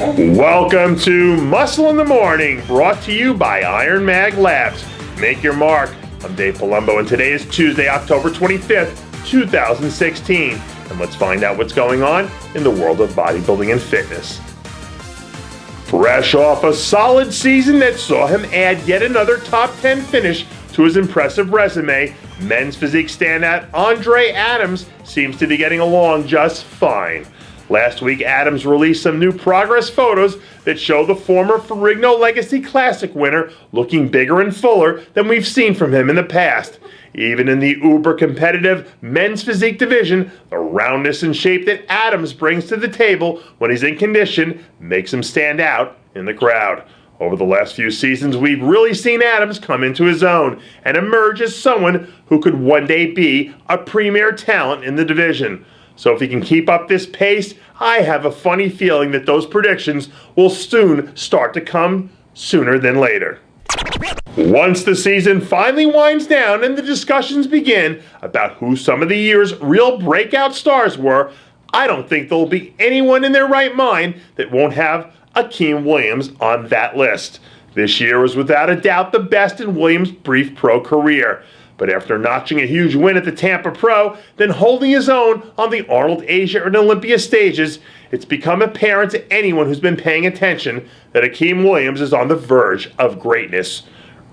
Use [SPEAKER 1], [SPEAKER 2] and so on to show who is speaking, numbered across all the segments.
[SPEAKER 1] Welcome to Muscle in the Morning, brought to you by IronMag Labs. Make your mark. I'm Dave Palumbo, and today is Tuesday, October 25th, 2016. And let's find out what's going on in the world of bodybuilding and fitness. Fresh off a solid season that saw him add yet another top 10 finish to his impressive resume, men's physique standout Andre Adams seems to be getting along just fine. Last week, Adams released some new progress photos that show the former Ferrigno Legacy Classic winner looking bigger and fuller than we've seen from him in the past. Even in the uber-competitive men's physique division, the roundness and shape that Adams brings to the table when he's in condition makes him stand out in the crowd. Over the last few seasons, we've really seen Adams come into his own and emerge as someone who could one day be a premier talent in the division. So if he can keep up this pace, I have a funny feeling that those predictions will soon start to come sooner than later. Once the season finally winds down and the discussions begin about who some of the year's real breakout stars were, I don't think there'll be anyone in their right mind that won't have Hakeem Williams on that list. This year was without a doubt the best in Williams' brief pro career. But after notching a huge win at the Tampa Pro, then holding his own on the Arnold Asia and Olympia stages, it's become apparent to anyone who's been paying attention that Hakeem Williams is on the verge of greatness.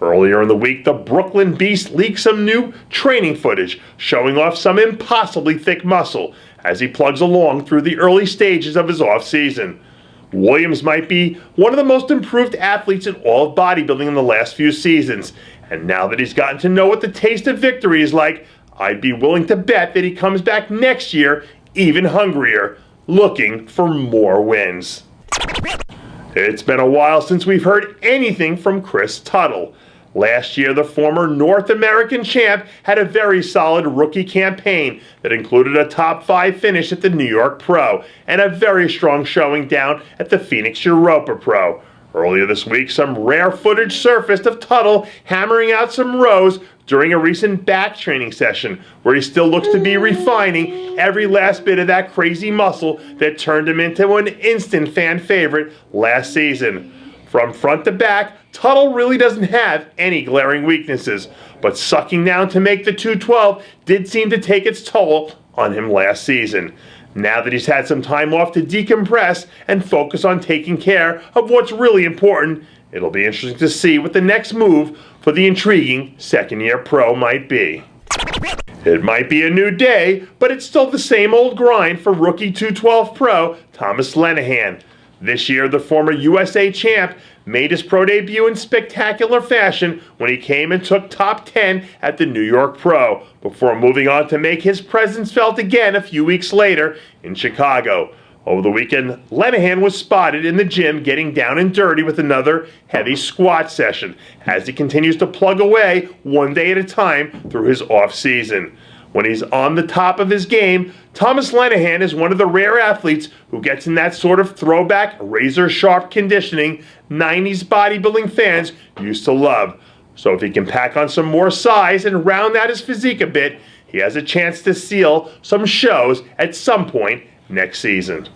[SPEAKER 1] Earlier in the week, the Brooklyn Beast leaked some new training footage showing off some impossibly thick muscle as he plugs along through the early stages of his off-season. Williams might be one of the most improved athletes in all of bodybuilding in the last few seasons, and now that he's gotten to know what the taste of victory is like, I'd be willing to bet that he comes back next year even hungrier, looking for more wins. It's been a while since we've heard anything from Chris Tuttle. Last year, the former North American champ had a very solid rookie campaign that included a top 5 finish at the New York Pro and a very strong showing down at the Phoenix Europa Pro. Earlier this week, some rare footage surfaced of Tuttle hammering out some rows during a recent back training session, where he still looks to be refining every last bit of that crazy muscle that turned him into an instant fan favorite last season. From front to back, Tuttle really doesn't have any glaring weaknesses, but sucking down to make the 212 did seem to take its toll on him last season. Now that he's had some time off to decompress and focus on taking care of what's really important, it'll be interesting to see what the next move for the intriguing second-year pro might be. It might be a new day, but it's still the same old grind for rookie 212 pro Thomas Lenihan. This year, the former USA champ made his pro debut in spectacular fashion when he came and took top 10 at the New York Pro, before moving on to make his presence felt again a few weeks later in Chicago. Over the weekend, Lenihan was spotted in the gym getting down and dirty with another heavy squat session as he continues to plug away one day at a time through his off-season. When he's on the top of his game, Thomas Lenihan is one of the rare athletes who gets in that sort of throwback, razor-sharp conditioning 90s bodybuilding fans used to love. So if he can pack on some more size and round out his physique a bit, he has a chance to seal some shows at some point next season.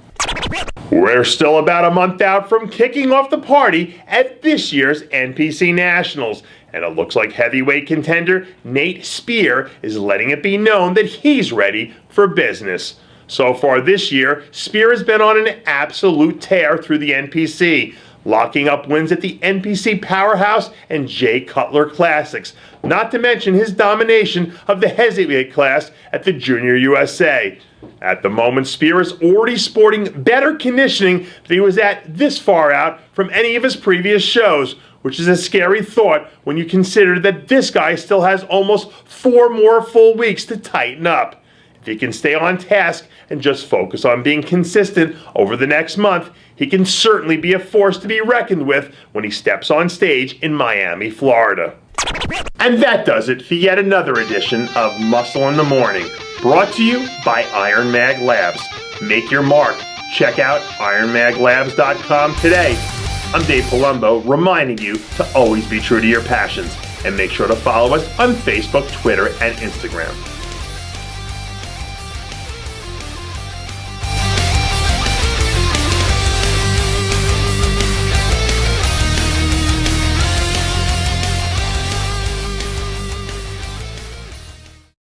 [SPEAKER 1] We're still about a month out from kicking off the party at this year's NPC Nationals, and it looks like heavyweight contender Nate Spear is letting it be known that he's ready for business. So far this year, Spear has been on an absolute tear through the NPC, locking up wins at the NPC Powerhouse and Jay Cutler Classics, not to mention his domination of the heavyweight class at the Junior USA. At the moment, Spear is already sporting better conditioning than he was at this far out from any of his previous shows, which is a scary thought when you consider that this guy still has almost 4 more full weeks to tighten up. If he can stay on task and just focus on being consistent over the next month, he can certainly be a force to be reckoned with when he steps on stage in Miami, Florida. And that does it for yet another edition of Muscle in the Morning, brought to you by IronMag Labs. Make your mark. Check out IronMagLabs.com today. I'm Dave Palumbo, reminding you to always be true to your passions, and make sure to follow us on Facebook, Twitter, and Instagram.